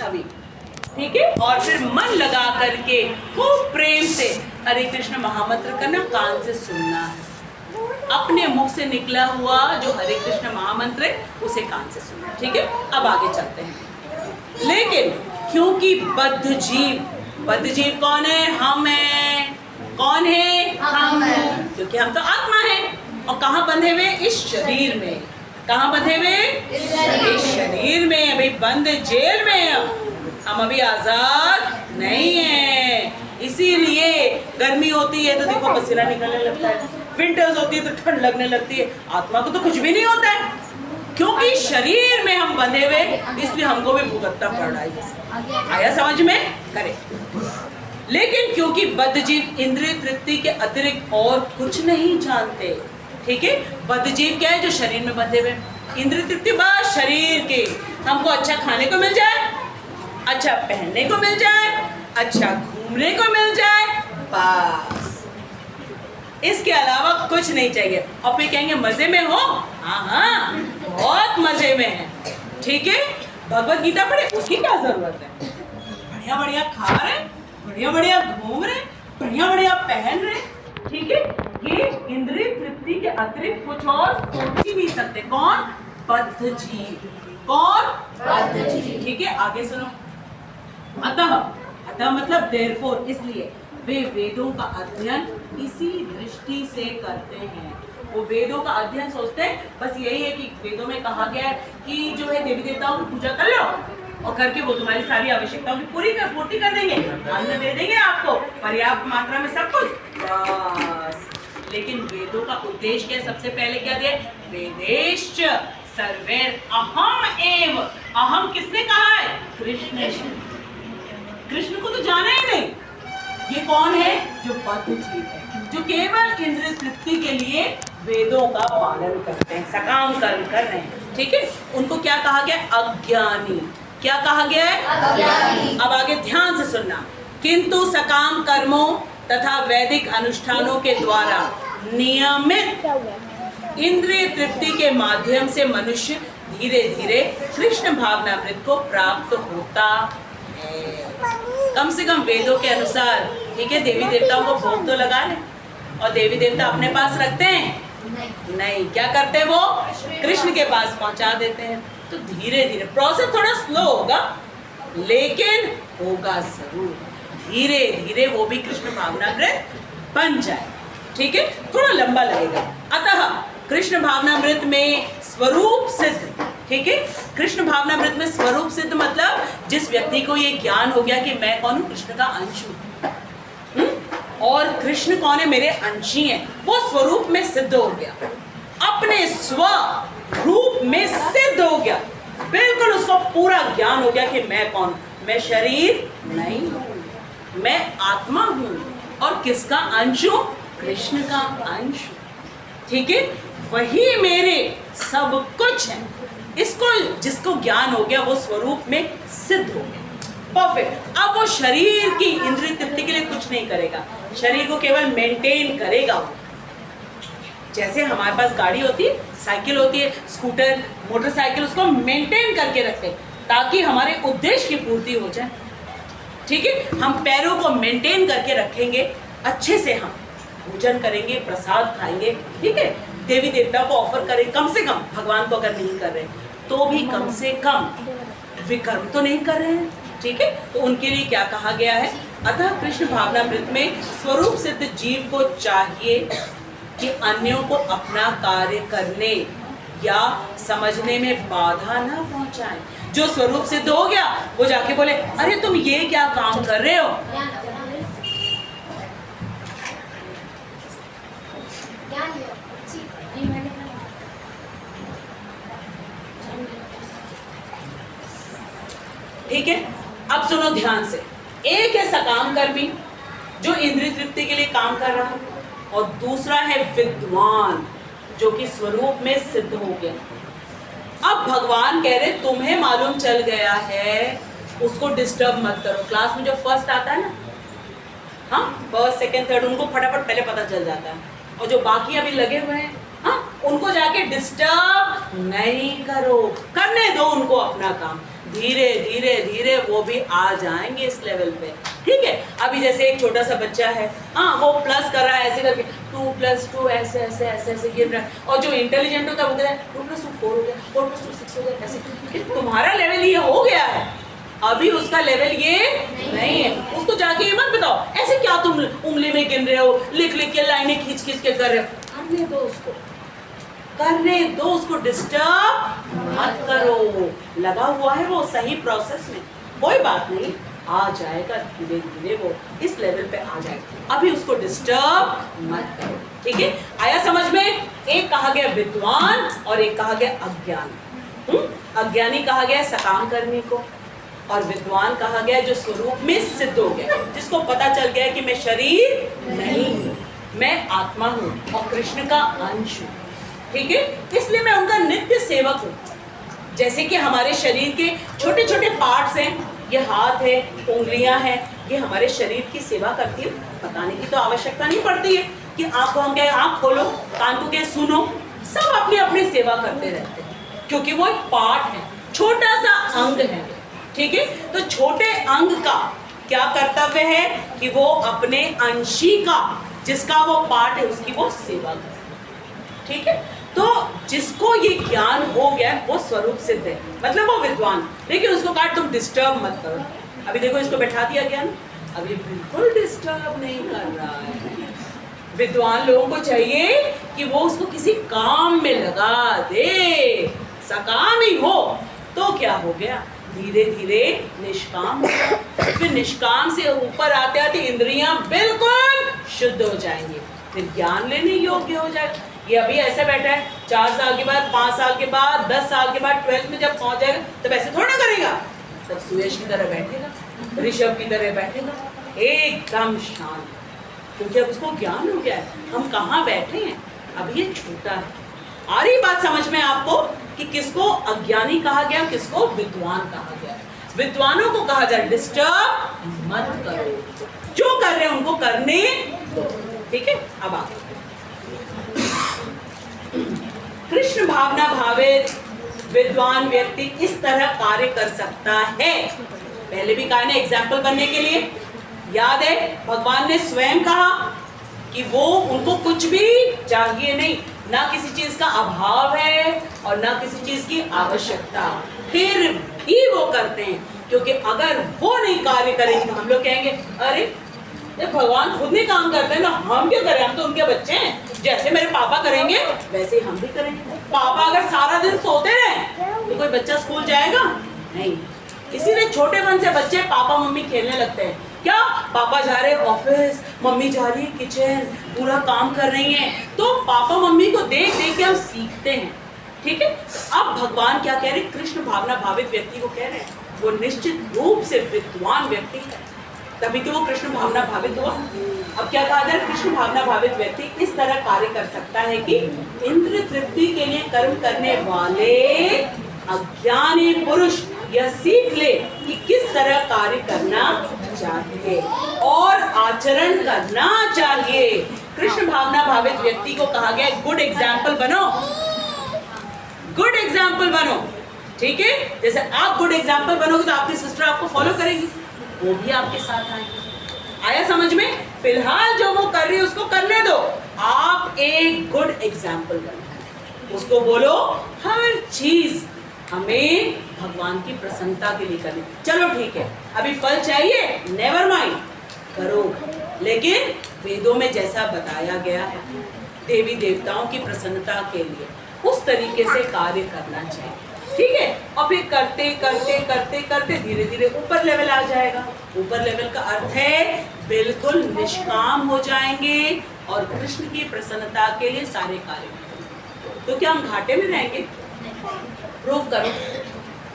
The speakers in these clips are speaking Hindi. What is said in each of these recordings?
छवि, ठीक है। और फिर मन लगा करके खूब प्रेम से हरे कृष्ण महामंत्र करना, कान से सुनना है। अपने मुख से निकला हुआ जो हरे कृष्ण महामंत्र है उसे कान से सुनना, ठीक है। अब आगे चलते हैं। लेकिन क्योंकि बद्ध जीव कौन है? हम हैं। कौन है? हम हैं, क्योंकि हम तो आत्मा हैं। और कहाँ बंधे हुए? इस शरीर में। कहाँ बंधे हुए? इस शरीर में। अभी बंद जेल में हम अभी आजाद नहीं है। इसीलिए गर्मी होती है तो देखो पसीना निकलने लगता है, विंटर्स होती है तो ठंड लगने लगती है। आत्मा को तो कुछ भी नहीं होता है, क्योंकि शरीर में हम बंधे हुए, इसलिए हमको भी भुगतना पड़ रहा है। आया समझ में? करे। लेकिन क्योंकि बद्ध जीव इंद्रिय तृप्ति के अतिरिक्त और कुछ नहीं जानते, ठीक है। बद्ध जीव क्या है? जो शरीर में बंधे हुए। इंद्रिय तृप्ति बस शरीर के, हमको अच्छा खाने को मिल जाए, अच्छा पहनने को मिल जाए, अच्छा घूमने को मिल जाए, बस। इसके अलावा कुछ नहीं चाहिए। और फिर कहेंगे मजे में हो? हाँ, बहुत मजे में है, ठीक है। भगवत गीता पढ़े, उसकी क्या जरूरत है? बढ़िया बढ़िया खा रहे, बढ़िया बढ़िया घूम रहे, बढ़िया बढ़िया पहन रहे, ठीक है। ये इंद्रिय तृप्ति के अतिरिक्त कुछ और सोच ही नहीं सकते। कौन? बद्ध जीव। कौन? बद्ध जीव, ठीक है। आगे सुनो। अतः मतलब देयरफॉर, इसलिए वे वेदों का अध्ययन इसी दृष्टि से करते हैं। वो वेदों का अध्ययन सोचते हैं बस यही है कि वेदों में कहा गया है कि जो है देवी देवताओं की पूजा कर लो और करके वो तुम्हारी सारी आवश्यकताओं की पूर्ति कर देंगे, अन्न दे देंगे आपको पर्याप्त मात्रा में, सब कुछ बस। लेकिन वेदों का उद्देश्य क्या? सबसे पहले क्या दिया? वेदेश्च सर्वैर अहम एव। अहम किसने कहा है? कृष्ण। कृष्ण को तो जाना ही नहीं। ये कौन है? जो बद्ध जीव है, जो केवल इंद्रिय तृप्ति के लिए वेदों का पालन करते हैं, सकाम कर्म कर रहे हैं, ठीक है। उनको क्या कहा गया? अज्ञानी। क्या कहा गया है? अज्ञानी। अब आगे ध्यान से सुनना। किंतु सकाम कर्मों तथा वैदिक अनुष्ठानों के द्वारा नियमित इंद्रिय तृप्ति के माध्यम से मनुष्य धीरे धीरे कृष्ण भावनामृत को प्राप्त होता है। कम से कम वेदों के अनुसार, ठीक है। देवी देवताओं को भोग तो लगा ले, और देवी देवता अपने पास रखते हैं? नहीं। क्या करते हैं? वो कृष्ण के पास पहुंचा देते हैं। तो धीरे धीरे प्रोसेस थोड़ा स्लो होगा, लेकिन होगा जरूर। धीरे धीरे वो भी कृष्ण भावनामृत बन जाए, ठीक है। थोड़ा लंबा लगेगा। अतः कृष्ण भावनामृत में स्वरूप सिद्ध, ठीक है। कृष्ण भावनामृत में स्वरूप सिद्ध मतलब जिस व्यक्ति को ये ज्ञान हो गया कि मैं कौन हूँ? कृष्ण का अंश हूँ, और कृष्ण कौन है? मेरे अंशी हैं। वो स्वरूप में सिद्ध हो गया, अपने स्व रूप में सिद्ध हो गया, बिल्कुल उसको पूरा ज्ञान हो गया कि मैं कौन? मैं शरीर नहीं हूँ, मैं आत्मा हूँ, और किसका अंश हूँ? कृष्ण का अंश, ठीक है। वही मेरे सब कुछ है। इसको जिसको ज्ञान हो गया वो स्वरूप में सिद्ध हो गया, परफेक्ट। अब वो शरीर की इंद्रिय तृप्ति के लिए कुछ नहीं करेगा, शरीर को केवल मेंटेन करेगा। जैसे हमारे पास गाड़ी होती है, साइकिल होती है, स्कूटर, मोटरसाइकिल, उसको मेंटेन करके रखते हैं ताकि हमारे उद्देश्य की पूर्ति हो जाए, ठीक है। हम पैरों को मेंटेन करके रखेंगे, अच्छे से हम पूजन करेंगे, प्रसाद खाएंगे, ठीक है। देवी देवता को ऑफर करें, कम से कम भगवान को अगर नहीं कर रहे तो भी कम से कम विकर्म तो नहीं कर रहे हैं, ठीक है। तो उनके लिए क्या कहा गया है? अतः कृष्ण भावनामृत में स्वरूप सिद्ध जीव को चाहिए कि अन्यों को अपना कार्य करने या समझने में बाधा न पहुंचाएं। जो स्वरूप सिद्ध हो गया वो जाके बोले अरे तुम ये क्या काम कर रहे हो, ठीक है। अब सुनो ध्यान से। एक है सकाम कर्मी जो इंद्रिय तृप्ति के लिए काम कर रहा है, और दूसरा है विद्वान जो कि स्वरूप में सिद्ध हो गया। अब भगवान कह रहे तुम्हें मालूम चल गया है, उसको डिस्टर्ब मत करो। क्लास में जो फर्स्ट आता है ना, हाँ, फर्स्ट सेकंड थर्ड, उनको फटाफट पहले पता चल जाता है, और जो बाकी अभी लगे हुए हैं, हाँ, उनको जाके डिस्टर्ब नहीं करो, करने दो उनको अपना काम। धीरे धीरे धीरे वो भी आ जाएंगे इस लेवल पे, ठीक है। अभी जैसे एक छोटा सा बच्चा है, हाँ वो प्लस कर रहा है ऐसे करके 2+2 ऐसे ऐसे ऐसे ऐसे गिन रहा है, और जो इंटेलिजेंट होता है वो कहता है 2+2 4 हो गया, 4+2 6 हो गया, ऐसे। तुम्हारा लेवल ये हो गया है, अभी उसका लेवल ये नहीं है। उसको जाके ये मत बताओ ऐसे क्या तुम उंगली में गिन रहे हो, लिख लिख के लाइनें खींच खींच के कर रहे हो। करने दो उसको, करने दो उसको, डिस्टर्ब मत करो। लगा हुआ है वो सही प्रोसेस में, कोई बात नहीं, आ जाएगा धीरे धीरे, वो इस लेवल पे आ जाएगा। अभी उसको डिस्टर्ब मत करो, ठीक है। आया समझ में? एक कहा गया विद्वान और एक कहा गया अज्ञानी। अज्ञानी कहा गया सकाम करने को, और विद्वान कहा गया जो स्वरूप में सिद्ध हो गया, जिसको पता चल गया कि मैं शरीर नहीं हूँ, मैं आत्मा हूँ और कृष्ण का अंश हूँ, ठीक है। इसलिए मैं उनका नित्य सेवक हूँ। जैसे कि हमारे शरीर के छोटे छोटे पार्ट्स हैं, ये हाथ है, उंगलियां हैं, ये हमारे शरीर की सेवा करती है, बताने की तो आवश्यकता नहीं पड़ती है कि आपको हम क्या आँख खोलो, कान को क्या सुनो, सब अपनी अपनी सेवा करते रहते हैं, क्योंकि वो एक पार्ट है, छोटा सा अंग है, ठीक है। तो छोटे अंग का क्या कर्तव्य है कि वो अपने अंशी का, जिसका वो पार्ट है, उसकी वो सेवा करे, ठीक है। तो जिसको ये ज्ञान हो गया वो स्वरूप सिद्ध है, मतलब वो विद्वान। लेकिन उसको कहा तुम डिस्टर्ब मत करो। अभी देखो इसको बैठा दिया ज्ञान, अभी बिल्कुल डिस्टर्ब नहीं कर रहा है। विद्वान लोगों को चाहिए कि वो उसको किसी काम में लगा दे, सकाम ही हो तो क्या हो गया, धीरे धीरे निष्काम हो गया। फिर निष्काम से ऊपर आते आते इंद्रियां बिल्कुल शुद्ध हो जाएंगी, फिर ज्ञान लेने योग्य हो जाएगा। ये अभी ऐसे बैठा है, 4 साल के बाद, 5 साल के बाद, 10 साल के बाद 12th में जब पहुंच जाएगा तब ऐसे थोड़ा ना करेगा, तब सुयश की तरह बैठेगा, ऋषभ की तरह बैठेगा, एकदम शांत, क्योंकि अब उसको ज्ञान हो गया है हम कहाँ बैठे हैं, अब ये छोटा है। आ रही बात समझ में आपको कि किसको अज्ञानी कहा गया, किसको विद्वान कहा गया। विद्वानों को कहा जाए डिस्टर्ब मत करो, जो कर रहे हैं उनको करने दो, ठीक है। अब आगे कृष्ण भावना भावित विद्वान व्यक्ति इस तरह कार्य कर सकता है। पहले भी कहा ना एग्जाम्पल बनने के लिए, याद है भगवान ने स्वयं कहा कि वो उनको कुछ भी चाहिए नहीं, ना किसी चीज का अभाव है और ना किसी चीज की आवश्यकता, फिर भी वो करते हैं, क्योंकि अगर वो नहीं कार्य करेंगे तो हम लोग कहेंगे अरे ये भगवान खुद नहीं काम करते हैं ना, हम क्या करें, हम तो उनके बच्चे हैं, जैसे मेरे पापा करेंगे वैसे ही हम भी करेंगे। पापा अगर सारा दिन सोते रहे तो कोई बच्चा स्कूल जाएगा नहीं। इसीलिए छोटेपन से बच्चे पापा मम्मी खेलने लगते हैं, क्या पापा जा रहे हैं ऑफिस, मम्मी जा रही है किचन, पूरा काम कर रही हैं, तो पापा मम्मी को देख देख के हम सीखते हैं, ठीक है। अब भगवान क्या कह रहे हैं, कृष्ण भावना भावित व्यक्ति को कह रहे हैं, वो निश्चित रूप से विद्वान व्यक्ति है, तभी तो वो कृष्ण भावना भावित हुआ। अब क्या कहा जाए, कृष्ण भावना भावित व्यक्ति इस तरह कार्य कर सकता है कि इंद्र तृप्ति के लिए कर्म करने वाले अज्ञानी पुरुष यह सीख ले कि किस तरह कार्य करना चाहिए और आचरण करना चाहिए। कृष्ण भावना भावित व्यक्ति को कहा गया गुड एग्जाम्पल बनो, गुड एग्जाम्पल बनो, ठीक है। जैसे आप गुड एग्जाम्पल बनोगे तो आपकी सिस्टर आपको फॉलो करेगी, वो भी आपके साथ आएगी। आया समझ में? फिलहाल जो वो कर रही है उसको करने दो, आप एक गुड एग्जाम्पल बनो, उसको बोलो हर चीज हमें भगवान की प्रसन्नता के लिए करनी। चलो ठीक है, अभी फल चाहिए, नेवर माइंड, करो, लेकिन वेदों में जैसा बताया गया है देवी देवताओं की प्रसन्नता के लिए उस तरीके से कार्य करना चाहिए, ठीक है। और फिर करते करते करते करते धीरे धीरे ऊपर लेवल आ जाएगा। ऊपर लेवल का अर्थ है बिल्कुल निष्काम हो जाएंगे और कृष्ण की प्रसन्नता के लिए सारे कार्य करेंगे। तो क्या हम घाटे में रहेंगे? प्रूव करो,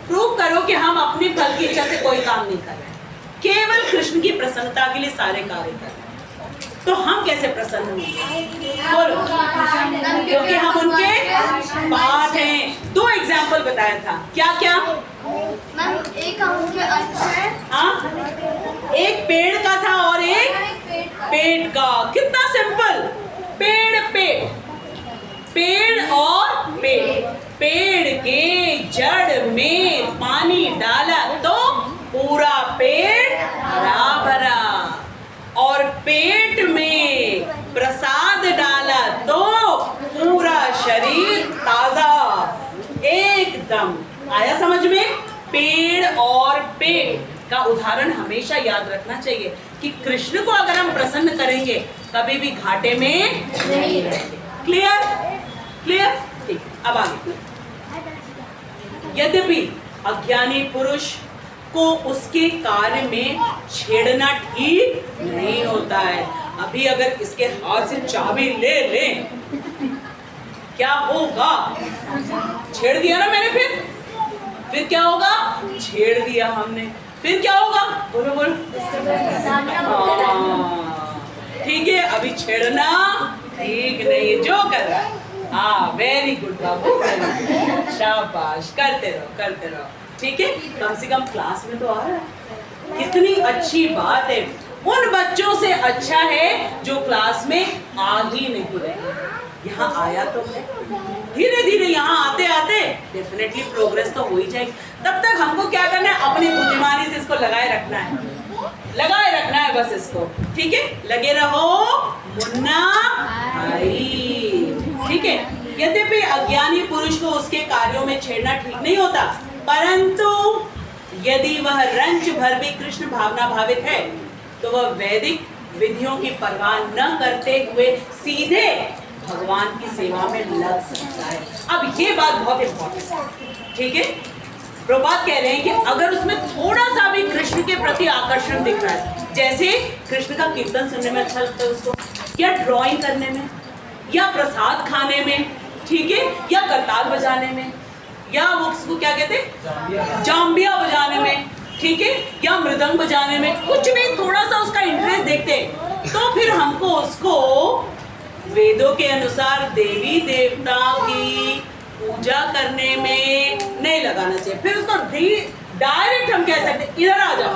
प्रूव करो कि हम अपने फल की इच्छा से कोई काम नहीं कर रहे हैं, केवल कृष्ण की प्रसन्नता के लिए सारे कार्य कर रहे हैं। तो हम कैसे प्रसन्न होंगे? बोलो, क्योंकि हम उनके पार्ट हैं। 2 एग्जाम्पल बताया था, क्या क्या? मैम एक उनके अंश है, हाँ, एक पेड़ का था और एक पेट का। कितना सिंपल, पेड़ पेट, पेड़ और पेड़, पेड़ के जड़ में पानी डाला तो पूरा पेड़ हरा भरा, और पेट में प्रसाद डाला तो पूरा शरीर ताजा एकदम। आया समझ में? पेड़ और पेड़ का उदाहरण हमेशा याद रखना चाहिए कि कृष्ण को अगर हम प्रसन्न करेंगे कभी भी घाटे में नहीं रहेंगे। क्लियर? क्लियर? ठीक। अब आगे, यद्यपि अज्ञानी पुरुष को उसके कार्य में छेड़ना ठीक नहीं होता है। अभी अगर इसके हाथ से चाबी ले लें क्या होगा? छेड़ दिया ना मैंने, फिर क्या होगा? छेड़ दिया हमने, फिर क्या होगा? बोलो बोलो। ठीक है, अभी छेड़ना ठीक नहीं है जो कर रहा है। हाँ, वेरी गुड बाबू, शाबाश, करते रहो करते रहो। ठीक है, कम से कम क्लास में तो आ रहा है, कितनी अच्छी बात है। उन बच्चों से अच्छा है जो क्लास में आ ही नहीं रहे। यहाँ आया तो है, धीरे धीरे यहाँ आते आते डेफिनेटली प्रोग्रेस तो हो ही जाएगी। तब तक हमको क्या करना है? अपनी बुद्धिमानी से इसको लगाए रखना है, लगाए रखना है बस इसको। ठीक है, लगे रहो मुन्ना भाई। ठीक है, यद्यपि अज्ञानी पुरुष को उसके कार्यों में छेड़ना ठीक नहीं होता, परंतु यदि वह रंच भर भी कृष्ण भावना भावित है तो वह वैदिक विधियों की परवाह न करते हुए सीधे भगवान की सेवा में लग सकता है। अब ये बात बहुत इंपॉर्टेंट है। ठीक है, प्रभुपाद कह रहे हैं कि अगर उसमें थोड़ा सा भी कृष्ण के प्रति आकर्षण दिख रहा है, जैसे कृष्ण का कीर्तन सुनने में अच्छा लगता है उसको, या ड्राइंग करने में, या प्रसाद खाने में, ठीक है, या करताल बजाने में, या वो उसको क्या कहते हैं, जाम्बिया बजाने में, ठीक है, या मृदंग बजाने में, कुछ भी थोड़ा सा उसका इंटरेस्ट देखते हैं तो फिर हमको उसको वेदों के अनुसार देवी देवता की पूजा करने में नहीं लगाना चाहिए। फिर उसको डायरेक्ट हम कह सकते हैं इधर आ जाओ,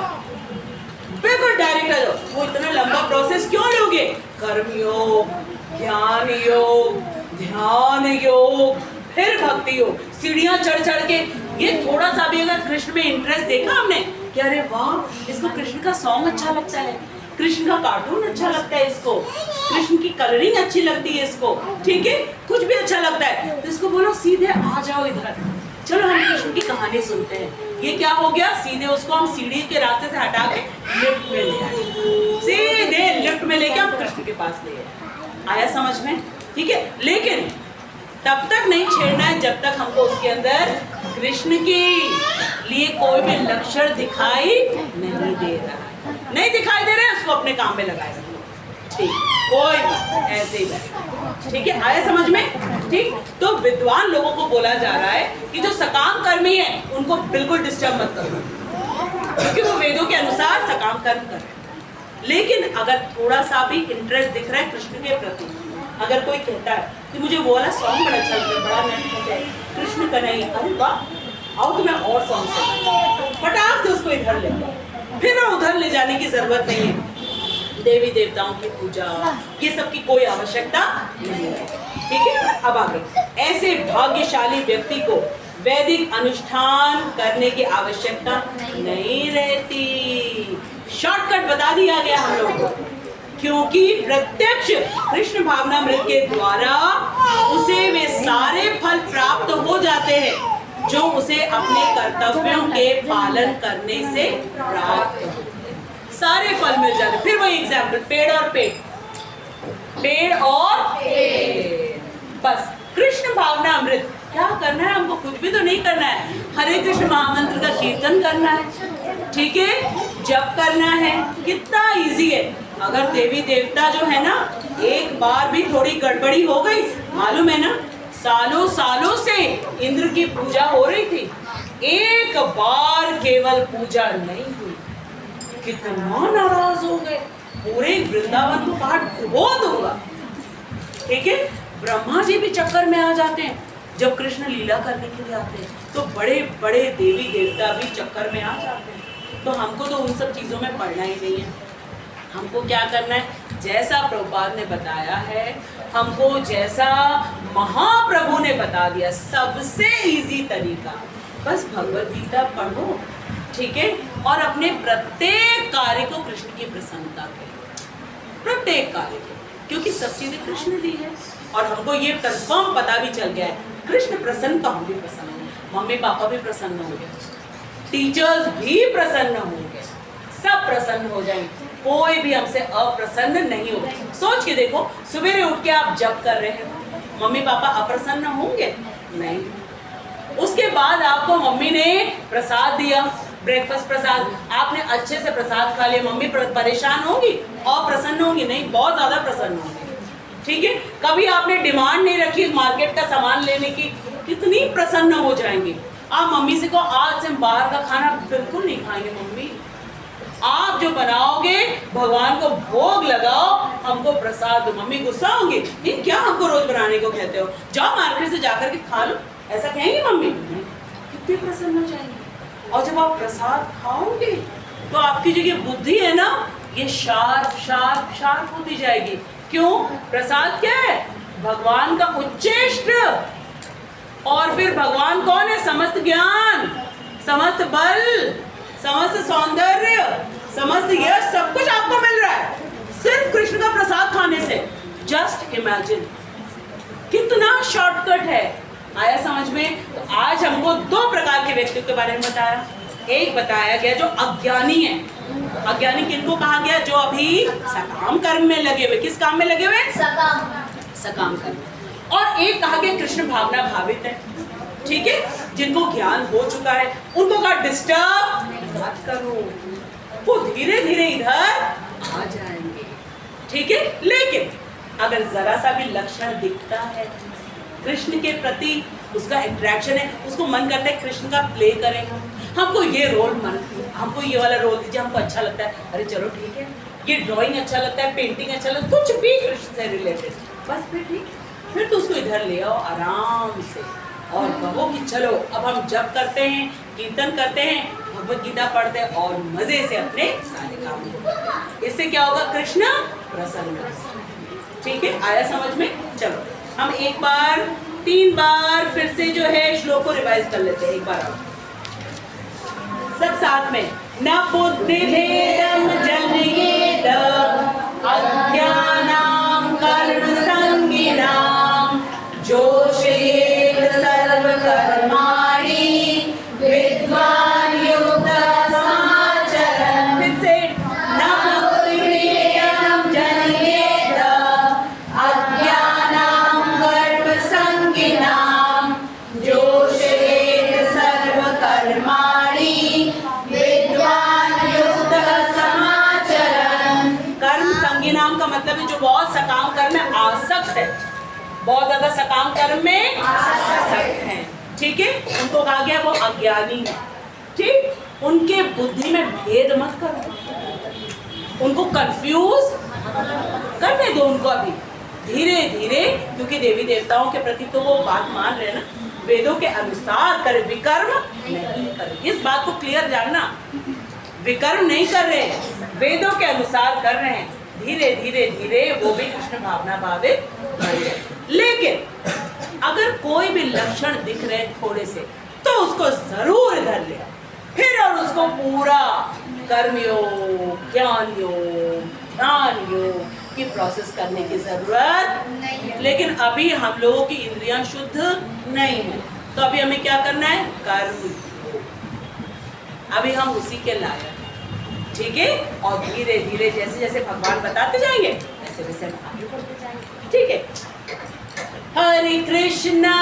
बिल्कुल डायरेक्ट आ जाओ। वो इतना लंबा प्रोसेस क्यों लोगे? कर्म योग, ज्ञान योग, ध्यान योग, फिर भक्ति योग, सीढ़ियां चढ़ चढ़ के। ये थोड़ा सा भी अगर कृष्ण में इंटरेस्ट देखा हमने कि अरे वाह, इसको कृष्ण का सॉन्ग अच्छा लगता है, कृष्ण का कार्टून अच्छा लगता है, इसको कृष्ण की कलरिंग अच्छी लगती है इसको, ठीक है, कुछ भी अच्छा लगता है, तो इसको बोलो सीधे आ जाओ इधर, चलो हम कृष्ण की कहानी सुनते हैं। ये क्या हो गया? सीधे उसको हम सीढ़ी के रास्ते से हटा के लिफ्ट में ले आए, सीधे लिफ्ट में लेके हम कृष्ण के पास ले आए। आया समझ में? ठीक है, लेकिन तब तक नहीं छेड़ना है जब तक हमको उसके अंदर कृष्ण के लिए कोई भी लक्षण दिखाई नहीं दे रहा। नहीं दिखाई दे रहे हैं, उसको अपने काम में लगाए रखो। ठीक, कोई बात ऐसे ही बैठे। ठीक है, आया समझ में? ठीक, तो विद्वान लोगों को बोला जा रहा है कि जो सकाम कर्मी है उनको बिल्कुल डिस्टर्ब मत करो, क्योंकि वो वेदों के अनुसार सकाम कर्म कर रहे हैं। लेकिन अगर थोड़ा सा भी इंटरेस्ट दिख रहा है कृष्ण के प्रति, अगर कोई कहता है कि मुझे वो वाला सॉन्ग बड़ा अच्छा लगता है, बड़ा नेट है कृष्ण का, नहीं, अरे वाह, आओ तो मैं और सॉन्ग सुन, फटाक से उसको इधर ले, फिर उधर ले जाने की जरूरत नहीं है। देवी देवताओं की पूजा, ये सब की कोई आवश्यकता नहीं है। ठीक है, अब आगे, ऐसे भाग्यशाली व्यक्ति को वैदिक अनुष्ठान करने की आवश्यकता नहीं रहती। शॉर्टकट बता दिया गया हम लोग को, क्योंकि प्रत्यक्ष कृष्ण भावनामृत के द्वारा उसे वे सारे फल प्राप्त हो जाते हैं जो उसे अपने कर्तव्यों के पालन करने से प्राप्त हो। सारे फल मिल जाते। फिर वही एग्जाम्पल, पेड़ और पेड़, पेड़ और पेड़, बस कृष्ण भावना अमृत। क्या करना है हमको? कुछ भी तो नहीं करना है, हरे कृष्ण महामंत्र का कीर्तन करना है, ठीक है, जप करना है, कितना इजी है। अगर देवी देवता जो है ना, एक बार भी थोड़ी गड़बड़ी हो गई, मालूम है ना, सालों सालों से इंद्र की पूजा हो रही थी, एक बार केवल पूजा नहीं हुई, कितना नाराज हो गए, पूरे वृंदावन को कहा डुबो दूंगा। ठीक है, ब्रह्मा जी भी चक्कर में आ जाते हैं जब कृष्ण लीला करने के लिए आते हैं, तो बड़े बड़े देवी देवता भी चक्कर में आ जाते हैं। तो हमको तो उन सब चीजों में पढ़ना ही नहीं है। हमको क्या करना है? जैसा प्रभुपाद ने बताया है, हमको जैसा महाप्रभु ने बता दिया, सबसे इजी तरीका, बस भगवद गीता पढ़ो, ठीक है, और अपने प्रत्येक कार्य को कृष्ण की प्रसन्नता करो, प्रत्येक कार्य को, क्योंकि सब चीजें कृष्ण दी है। और हमको ये कंफर्म पता भी चल गया है, कृष्ण प्रसन्न तो हम भी प्रसन्न होंगे, मम्मी पापा भी प्रसन्न होंगे, टीचर्स भी प्रसन्न होंगे, सब प्रसन्न हो जाएंगे, कोई भी हमसे अप्रसन्न नहीं होगा। सोच के देखो, सवेरे उठ के आप जप कर रहे हो, मम्मी पापा अप्रसन्न होंगे? नहीं। उसके बाद आपको मम्मी ने प्रसाद दिया, ब्रेकफास्ट प्रसाद, आपने अच्छे से प्रसाद खा लिया, मम्मी परेशान होगी और प्रसन्न होगी? नहीं, बहुत ज्यादा प्रसन्न होंगी, ठीक है। कभी आपने डिमांड नहीं रखी मार्केट का सामान लेने की, कितनी प्रसन्न हो जाएंगे। आप मम्मी से कहो आज से हम बाहर का खाना बिल्कुल नहीं खाएंगे मम्मी, आप जो बनाओगे भगवान को भोग लगाओ, हमको प्रसाद दो। मम्मी गुस्सा होंगी, ये क्या हमको रोज बनाने को कहते हो, जाओ मार्केट से जाकर के खा लो, ऐसा कहेंगी मम्मी? कितने प्रसन्न हो जाएंगे। और जब आप प्रसाद खाओगे तो आपकी जो ये बुद्धि है ना, ये शार्प शार्प शार्प होती जाएगी। क्यों? प्रसाद क्या है? भगवान का उच्चेष्ट। और फिर भगवान कौन है? समस्त ज्ञान, समस्त बल, समस्त सौंदर्य, समस्त यश, सब कुछ आपको मिल रहा है सिर्फ कृष्ण का प्रसाद खाने से। जस्ट इमेजिन कितना शॉर्टकट है। आया समझ में? तो आज हमको दो प्रकार के व्यक्तियों के बारे में बताया। एक बताया गया जो अज्ञानी है। अज्ञानी किनको कहा गया? जो अभी सकाम कर्म में लगे हुए। किस काम में लगे हुए? सकाम कर्म। और एक कहा गया कृष्ण भावना भावित है, ठीक है, जिनको ज्ञान हो चुका है, उनको कहा डिस्टर्ब मत करो, वो धीरे धीरे इधर आ जाएंगे, ठीक है। लेकिन अगर जरा सा भी लक्षण दिखता है कृष्ण के प्रति, उसका इंटरेक्शन है, उसको मन करता है कृष्ण का प्ले करें, हमको ये रोल हमको ये वाला रोल दीजिए, हमको अच्छा लगता है, अरे चलो ठीक है, ये ड्राइंग अच्छा लगता है, पेंटिंग अच्छा लगता है, कुछ भी कृष्ण से रिलेटेड, बस फिर ठीक, फिर तो उसको इधर ले आओ आराम से और कहो कि चलो अब हम जप करते हैं, कीर्तन करते हैं, भगवद गीता पढ़ते हैं और मजे से अपने सारे काम करते हैं। इससे क्या होगा? कृष्ण प्रसन्न। ठीक है, आया समझ में? चलो हम एक बार 3 बार फिर से जो है श्लोक को रिवाइज कर लेते हैं। एक बार आओ सब साथ में। न बुद्धि भेदम जनयेत अज्ञानां कर्म संगिनां जोषयेत सर्व कर्माणि विद्वान् युक्त समाचरन्। फिर से न बुद्धि भेदम जनयेत अज्ञानां कर्म संगिनां जोषयेत सर्व कर्माणि विद्वान् युक्त समाचरन्। कर्म संगिनाम का मतलब है जो बहुत सकाम कर्म में आसक्त है, बहुत ज्यादा सकाम कर्म में आसक्त है, ठीक है, उनको कहा गया वो अज्ञानी है। ठीक, उनके बुद्धि में भेद मत करो, उनको कंफ्यूज करने दो, उनको अभी धीरे धीरे, क्योंकि देवी देवताओं के प्रति तो वो बात मान रहे हैं ना, वेदों के अनुसार करे, विकर्म नहीं करे। इस बात को क्लियर जानना, विकर्म नहीं कर रहे, वेदों के अनुसार कर रहे हैं। धीरे धीरे धीरे वो भी कृष्ण भावना भावित बन गए। लेकिन अगर कोई भी लक्षण दिख रहे थोड़े से, तो उसको जरूर इधर ले, फिर और उसको पूरा कर्मयोग, ज्ञान योग, ध्यान योग की प्रोसेस करने की जरूरत नहीं। लेकिन अभी हम लोगों की इंद्रियां शुद्ध नहीं है, तो अभी हमें क्या करना है? कर्म। अभी हम उसी के लायक, ठीक है, और धीरे धीरे जैसे जैसे भगवान बताते जाएंगे वैसे वैसे हम आगे बढ़ते जाएंगे, ठीक है। हरे कृष्णा